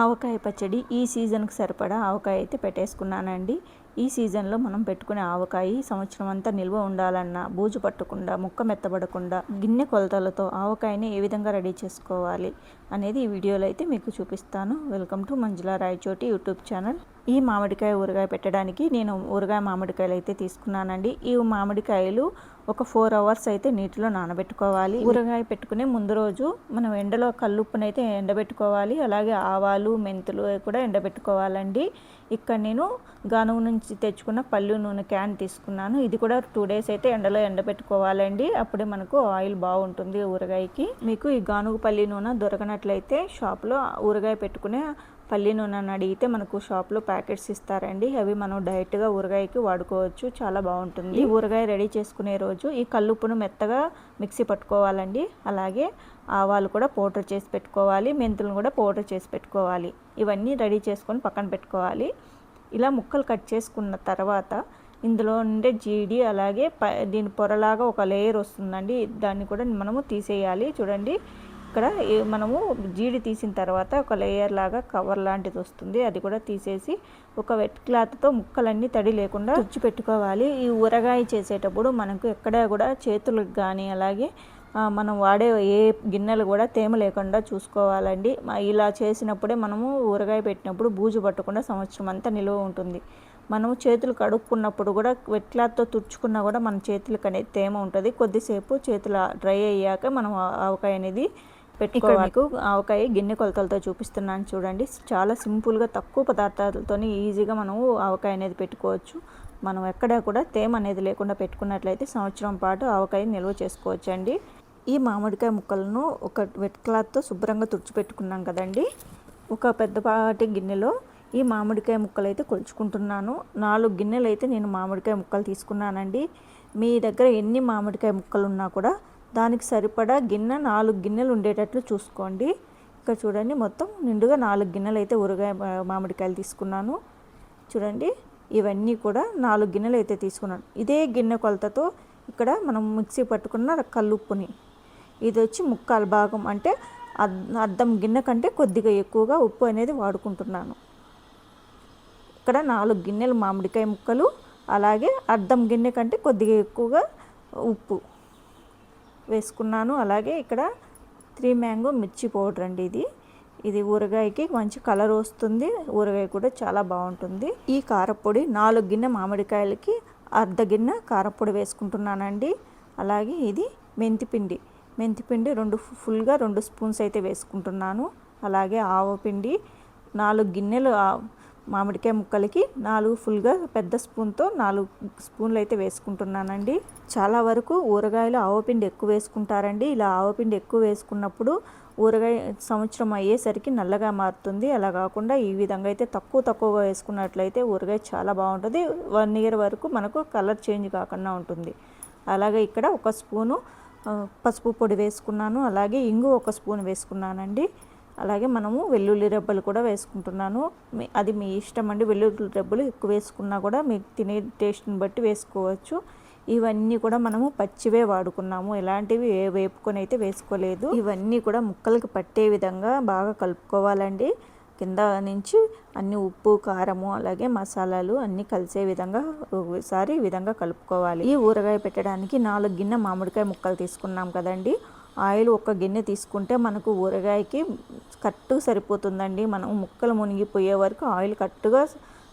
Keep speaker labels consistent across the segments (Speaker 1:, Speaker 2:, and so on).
Speaker 1: ఆవకాయ పచ్చడి ఈ సీజన్కి సరిపడా ఆవకాయ అయితే పెట్టేసుకున్నానండి. ఈ సీజన్లో మనం పెట్టుకునే ఆవకాయ సంవత్సరం అంతా నిల్వ ఉండాలన్నా, బూజు పట్టకుండా, ముక్క మెత్తబడకుండా గిన్నె కొలతలతో ఆవకాయని ఏ విధంగా రెడీ చేసుకోవాలి అనేది ఈ వీడియోలో అయితే మీకు చూపిస్తాను. Welcome to Manjula Rayachoti YouTube channel. ఈ మామిడికాయ ఊరగాయ పెట్టడానికి నేను ఊరగాయ మామిడికాయలు అయితే తీసుకున్నానండి. ఈ మామిడికాయలు ఒక 4 అవర్స్ అయితే నీటిలో నానబెట్టుకోవాలి. ఊరగాయ పెట్టుకునే ముందు రోజు మనం ఎండలో కల్లుప్పునైతే ఎండబెట్టుకోవాలి. అలాగే ఆవాలు, మెంతులు కూడా ఎండబెట్టుకోవాలండి. ఇక్కడ నేను గానుగ నుంచి తెచ్చుకున్న పల్లి నూనె క్యాన్ తీసుకున్నాను. ఇది కూడా 2 డేస్ అయితే ఎండలో ఎండబెట్టుకోవాలండి. అప్పుడే మనకు ఆయిల్ బాగుంటుంది ఊరగాయకి. మీకు ఈ గానుగ పల్లి నూనె దొరకనట్లయితే షాప్లో ఊరగాయ పెట్టుకునే పల్లి నూనెని అడిగితే మనకు షాప్లో ప్యాకెట్స్ ఇస్తారండి. అవి మనం డైరెక్ట్గా ఊరగాయకి వాడుకోవచ్చు. చాలా బాగుంటుంది. ఈ ఊరగాయ రెడీ చేసుకునే రోజు ఈ కల్లుప్పును మెత్తగా మిక్సీ పట్టుకోవాలండి. అలాగే ఆవాలు కూడా పౌడర్ చేసి పెట్టుకోవాలి, మెంతులను కూడా పౌడర్ చేసి పెట్టుకోవాలి. ఇవన్నీ రెడీ చేసుకొని పక్కన పెట్టుకోవాలి. ఇలా ముక్కలు కట్ చేసుకున్న తర్వాత ఇందులో ఉండే జీడి అలాగే దీని పొరలాగా ఒక లేయర్ వస్తుందండి. దాన్ని కూడా మనము తీసేయాలి. చూడండి, ఇక్కడ మనము జీడి తీసిన తర్వాత ఒక లేయర్ లాగా కవర్ లాంటిది వస్తుంది. అది కూడా తీసేసి ఒక వెట్ క్లాత్తో ముక్కలన్నీ తడి లేకుండా తుడిచి పెట్టుకోవాలి. ఈ ఊరగాయ చేసేటప్పుడు మనకు ఎక్కడ కూడా చేతులకు కానీ అలాగే మనం వాడే ఏ గిన్నెలు కూడా తేమ లేకుండా చూసుకోవాలండి. ఇలా చేసినప్పుడే మనము ఊరగాయ పెట్టినప్పుడు బూజు పట్టకుండా సంవత్సరం అంతా నిల్వ ఉంటుంది. మనము చేతులు కడుక్కున్నప్పుడు కూడా వెట్ క్లాత్తో తుడుచుకున్నా కూడా మన చేతులకు అనేది తేమ ఉంటుంది. కొద్దిసేపు చేతులు డ్రై అయ్యాక మనం ఆవకాయ అనేది పెట్టుకోవాలి. మీకు ఆవకాయ గిన్నె కొలతలతో చూపిస్తున్నాను చూడండి. చాలా సింపుల్గా తక్కువ పదార్థాలతో ఈజీగా మనము ఆవకాయ అనేది పెట్టుకోవచ్చు. మనం ఎక్కడా కూడా తేమ అనేది లేకుండా పెట్టుకున్నట్లయితే సంవత్సరం పాటు ఆవకాయ నిల్వ చేసుకోవచ్చు అండి. ఈ మామిడికాయ ముక్కలను ఒక వెట్ క్లాత్తో శుభ్రంగా తుడిచిపెట్టుకున్నాం కదండి. ఒక పెద్దపాటి గిన్నెలో ఈ మామిడికాయ ముక్కలు అయితే కొలుచుకుంటున్నాను. 4 గిన్నెలు అయితే నేను మామిడికాయ ముక్కలు తీసుకున్నానండి. మీ దగ్గర ఎన్ని మామిడికాయ ముక్కలు ఉన్నా కూడా దానికి సరిపడా గిన్నె 4 గిన్నెలు ఉండేటట్లు చూసుకోండి. ఇక్కడ చూడండి, మొత్తం నిండుగా 4 గిన్నెలు అయితే ఊరగాయ మామిడికాయలు తీసుకున్నాను. చూడండి, ఇవన్నీ కూడా 4 గిన్నెలు అయితే తీసుకున్నాను. ఇదే గిన్నె కొలతతో ఇక్కడ మనం మిక్సీ పట్టుకున్న కల్లుప్పుని, ఇది వచ్చి ముక్కాలు భాగం అంటే అద్దం గిన్నె కంటే కొద్దిగా ఎక్కువగా ఉప్పు అనేది వాడుకుంటున్నాను. ఇక్కడ 4 గిన్నెలు మామిడికాయ ముక్కలు, అలాగే అద్దం గిన్నె కంటే కొద్దిగా ఎక్కువగా ఉప్పు వేసుకున్నాను. అలాగే ఇక్కడ 3 మ్యాంగో మిర్చి పౌడర్ అండి. ఇది ఊరగాయకి మంచి కలర్ వస్తుంది. ఊరగాయ కూడా చాలా బాగుంటుంది. ఈ కారపొడి 4 గిన్నె మామిడికాయలకి అర్ధ గిన్నె కారపొడి వేసుకుంటున్నానండి. అలాగే ఇది మెంతిపిండి 2 స్పూన్స్ అయితే వేసుకుంటున్నాను. అలాగే ఆవపిండి 4 గిన్నెలు మామిడికాయ ముక్కలకి 4 ఫుల్గా పెద్ద స్పూన్తో 4 స్పూన్లు అయితే వేసుకుంటున్నానండి. చాలా వరకు ఊరగాయలు ఆవపిండి ఎక్కువ వేసుకుంటారండి. ఇలా ఆవపిండి ఎక్కువ వేసుకున్నప్పుడు ఊరగాయ సంవత్సరం అయ్యేసరికి నల్లగా మారుతుంది. అలా కాకుండా ఈ విధంగా అయితే తక్కువగా వేసుకున్నట్లయితే ఊరగాయ చాలా బాగుంటుంది. 1 ఇయర్ వరకు మనకు కలర్ చేంజ్ కాకుండా ఉంటుంది. అలాగే ఇక్కడ 1 స్పూను పసుపు పొడి వేసుకున్నాను. అలాగే ఇంగు 1 స్పూన్ వేసుకున్నానండి. అలాగే మనము వెల్లుల్లి రెబ్బలు కూడా వేసుకుంటున్నాను. అది మీ ఇష్టం అండి. వెల్లుల్లి రెబ్బలు ఎక్కువ వేసుకున్నా కూడా మీకు తినే టేస్ట్ని బట్టి వేసుకోవచ్చు. ఇవన్నీ కూడా మనము పచ్చివే వాడుకున్నాము. ఎలాంటివి వేపుకొని అయితే వేసుకోలేదు. ఇవన్నీ కూడా ముక్కలకి పట్టే విధంగా బాగా కలుపుకోవాలండి. కింద నుంచి అన్ని ఉప్పు, కారము అలాగే మసాలాలు అన్నీ కలిసే విధంగా ఒకసారి ఈ విధంగా కలుపుకోవాలి. ఈ ఊరగాయ పెట్టడానికి 4 గిన్నె మామిడికాయ ముక్కలు తీసుకున్నాం కదండి. ఆయిల్ 1 గిన్నె తీసుకుంటే మనకు ఊరగాయకి కరెక్ట్గా సరిపోతుందండి. మనం ముక్కలు మునిగిపోయే వరకు ఆయిల్ కరెక్ట్గా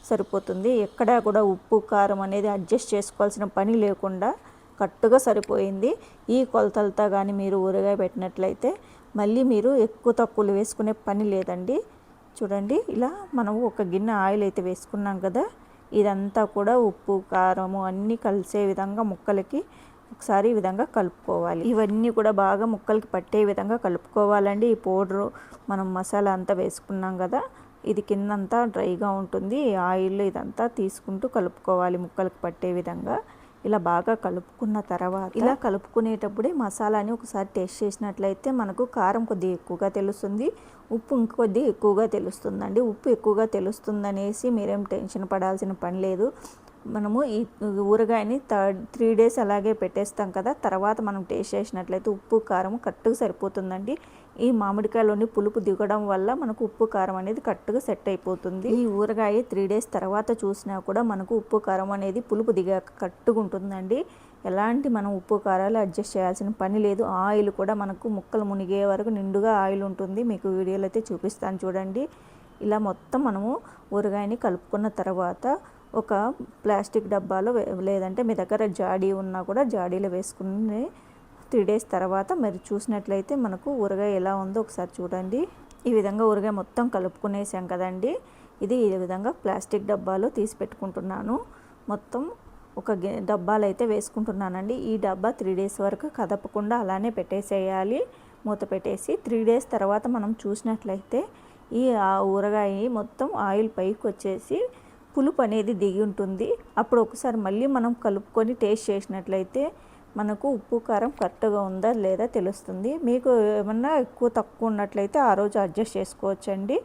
Speaker 1: సరిపోతుంది. ఎక్కడా కూడా ఉప్పు, కారం అనేది అడ్జస్ట్ చేసుకోవాల్సిన పని లేకుండా కరెక్ట్గా సరిపోయింది. ఈ కొలతలతో కానీ మీరు ఊరగాయ పెట్టినట్లయితే మళ్ళీ మీరు ఎక్కువ తక్కువలు వేసుకునే పని లేదండి. చూడండి, ఇలా మనం 1 గిన్నె ఆయిల్ అయితే వేసుకున్నాం కదా. ఇదంతా కూడా ఉప్పు, కారము అన్నీ కలిసే విధంగా ముక్కలకి ఒకసారి ఈ విధంగా కలుపుకోవాలి. ఇవన్నీ కూడా బాగా ముక్కలకి పట్టే విధంగా కలుపుకోవాలండి. ఈ పౌడరు మనం మసాలా అంతా వేసుకున్నాం కదా, ఇది కిందంతా డ్రైగా ఉంటుంది. ఆయిల్ ఇదంతా తీసుకుంటూ కలుపుకోవాలి ముక్కలకి పట్టే విధంగా. ఇలా బాగా కలుపుకున్న తర్వాత ఇలా కలుపుకునేటప్పుడే మసాలాని ఒకసారి టేస్ట్ చేసినట్లయితే మనకు కారం కొద్దిగా ఎక్కువగా తెలుస్తుంది, ఉప్పు ఇంకొద్ది ఎక్కువగా తెలుస్తుందండి. ఉప్పు ఎక్కువగా తెలుస్తుందనేసి మీరేం టెన్షన్ పడాల్సిన పని లేదు. మనము ఈ ఊరగాయని 3 డేస్ అలాగే పెట్టేస్తాం కదా. తర్వాత మనం టేస్ట్ చేసినట్లయితే ఉప్పు, కారం కరెక్ట్గా సరిపోతుందండి. ఈ మామిడికాయలోని పులుపు దిగడం వల్ల మనకు ఉప్పు కారం అనేది కరెక్ట్గా సెట్ అయిపోతుంది. ఈ ఊరగాయ 3 డేస్ తర్వాత చూసినా కూడా మనకు ఉప్పు కారం అనేది పులుపు దిగాక కరెక్ట్గా ఉంటుందండి. ఎలాంటి మనం ఉప్పు కారాలు అడ్జస్ట్ చేయాల్సిన పని లేదు. ఆయిల్ కూడా మనకు ముక్కలు మునిగే వరకు నిండుగా ఆయిల్ ఉంటుంది. మీకు వీడియోలో అయితే చూపిస్తాను చూడండి. ఇలా మొత్తం మనము ఊరగాయని కలుపుకున్న తర్వాత ఒక ప్లాస్టిక్ డబ్బాలో లేదంటే మీ దగ్గర జాడీ ఉన్నా కూడా జాడీలో వేసుకుని 3 డేస్ తర్వాత మీరు చూసినట్లయితే మనకు ఊరగాయ ఎలా ఉందో ఒకసారి చూడండి. ఈ విధంగా ఊరగాయ మొత్తం కలుపుకునేసాం కదండి. ఇది ఈ విధంగా ప్లాస్టిక్ డబ్బాలో తీసి పెట్టుకుంటున్నాను. మొత్తం ఒక డబ్బాలు అయితే వేసుకుంటున్నానండి. ఈ డబ్బా 3 డేస్ వరకు కదపకుండా అలానే పెట్టేసేయాలి. మూత పెట్టేసి 3 డేస్ తర్వాత మనం చూసినట్లయితే ఈ ఊరగాయ మొత్తం ఆయిల్ పైకి వచ్చేసి పులుపు అనేది దిగి ఉంటుంది. అప్పుడు ఒకసారి మళ్ళీ మనం కలుపుకొని టేస్ట్ చేసినట్లయితే మనకు ఉప్పు కారం కరెక్ట్గా ఉందా లేదా తెలుస్తుంది. మీకు ఏమన్నా ఎక్కువ తక్కువ ఉన్నట్లయితే ఆ రోజు అడ్జస్ట్ చేసుకోవచ్చండి.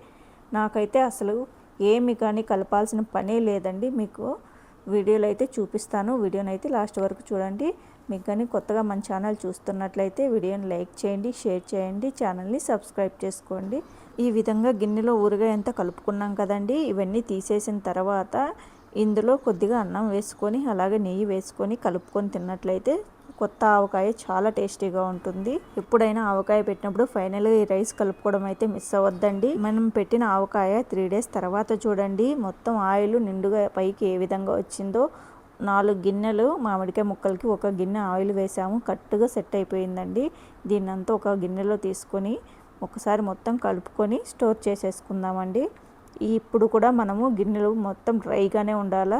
Speaker 1: నాకైతే అసలు ఏమి కానీ కలపాల్సిన పనే లేదండి. మీకు వీడియోలో అయితే చూపిస్తాను. వీడియోని అయితే లాస్ట్ వరకు చూడండి. మీకు కానీ కొత్తగా మన ఛానల్ చూస్తున్నట్లయితే వీడియోని లైక్ చేయండి, షేర్ చేయండి, ఛానల్ని సబ్స్క్రైబ్ చేసుకోండి. ఈ విధంగా గిన్నెలో ఊరగాయ అంతా కలుపుకున్నాం కదండి. ఇవన్నీ తీసేసిన తర్వాత ఇందులో కొద్దిగా అన్నం వేసుకొని అలాగే నెయ్యి వేసుకొని కలుపుకొని తిన్నట్లయితే కొత్త ఆవకాయ చాలా టేస్టీగా ఉంటుంది. ఎప్పుడైనా ఆవకాయ పెట్టినప్పుడు ఫైనల్గా ఈ రైస్ కలుపుకోవడం అయితే మిస్ అవ్వద్దండి. మనం పెట్టిన ఆవకాయ 3 డేస్ తర్వాత చూడండి మొత్తం ఆయిల్ నిండుగా పైకి ఏ విధంగా వచ్చిందో. 4 గిన్నెలు మామిడికాయ ముక్కలకి 1 గిన్నె ఆయిల్ వేసాము. కరెక్ట్గా సెట్ అయిపోయిందండి. దీన్నంతా ఒక గిన్నెలో తీసుకొని ఒకసారి మొత్తం కలుపుకొని స్టోర్ చేసేసుకుందామండి. ఇప్పుడు కూడా మనము గిన్నెలు మొత్తం డ్రైగానే ఉండాలా,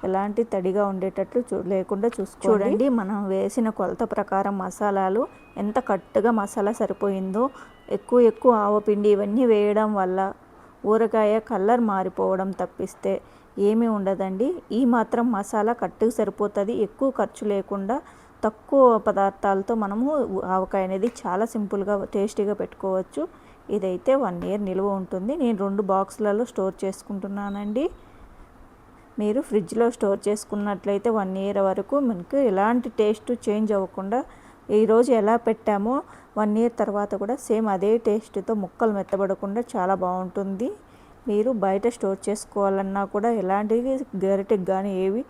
Speaker 1: ఎలాంటి తడిగా ఉండేటట్లు లేకుండా చూడండి. మనం వేసిన కొలత ప్రకారం మసాలాలు ఎంత కరెక్ట్గా మసాలా సరిపోయిందో. ఎక్కువ ఆవపిండి ఇవన్నీ వేయడం వల్ల ఊరగాయ కలర్ మారిపోవడం తప్పిస్తే ఏమీ ఉండదండి. ఈ మాత్రం మసాలా కరెక్ట్గా సరిపోతుంది. ఎక్కువ ఖర్చు లేకుండా తక్కువ పదార్థాలతో మనము ఆవకాయ అనేది చాలా సింపుల్గా టేస్టీగా పెట్టుకోవచ్చు. ఇదైతే 1 ఇయర్ నిల్వ ఉంటుంది. నేను 2 బాక్సులలో స్టోర్ చేసుకుంటున్నానండి. మీరు ఫ్రిడ్జ్లో స్టోర్ చేసుకున్నట్లయితే 1 ఇయర్ వరకు మనకు ఎలాంటి టేస్ట్ చేంజ్ అవ్వకుండా ఈరోజు ఎలా పెట్టామో 1 ఇయర్ తర్వాత కూడా సేమ్ అదే టేస్ట్తో ముక్కలు మెత్తబడకుండా చాలా బాగుంటుంది. మీరు బయట స్టోర్ చేసుకోవాలన్నా కూడా ఎలాంటి గరిటెకి కానీ ఏవి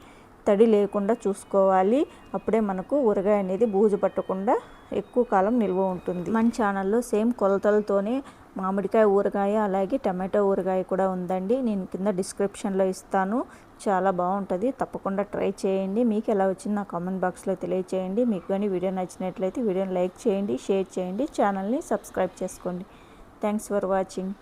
Speaker 1: తడి లేకుండా చూసుకోవాలి. అప్పుడే మనకు ఊరగాయ అనేది బూజు పట్టకుండా ఎక్కువ కాలం నిల్వ ఉంటుంది. మన ఛానల్లో సేమ్ కొలతలతోనే మామిడికాయ ఊరగాయ అలాగే టమాటో ఊరగాయ కూడా ఉందండి. నేను కింద డిస్క్రిప్షన్లో ఇస్తాను. చాలా బాగుంటుంది. తప్పకుండా ట్రై చేయండి. మీకు ఎలా వచ్చింది నా కామెంట్ బాక్స్లో తెలియచేయండి. మీకు కానీ వీడియో నచ్చినట్లయితే వీడియోని లైక్ చేయండి, షేర్ చేయండి, ఛానల్ని సబ్స్క్రైబ్ చేసుకోండి. Thanks for watching.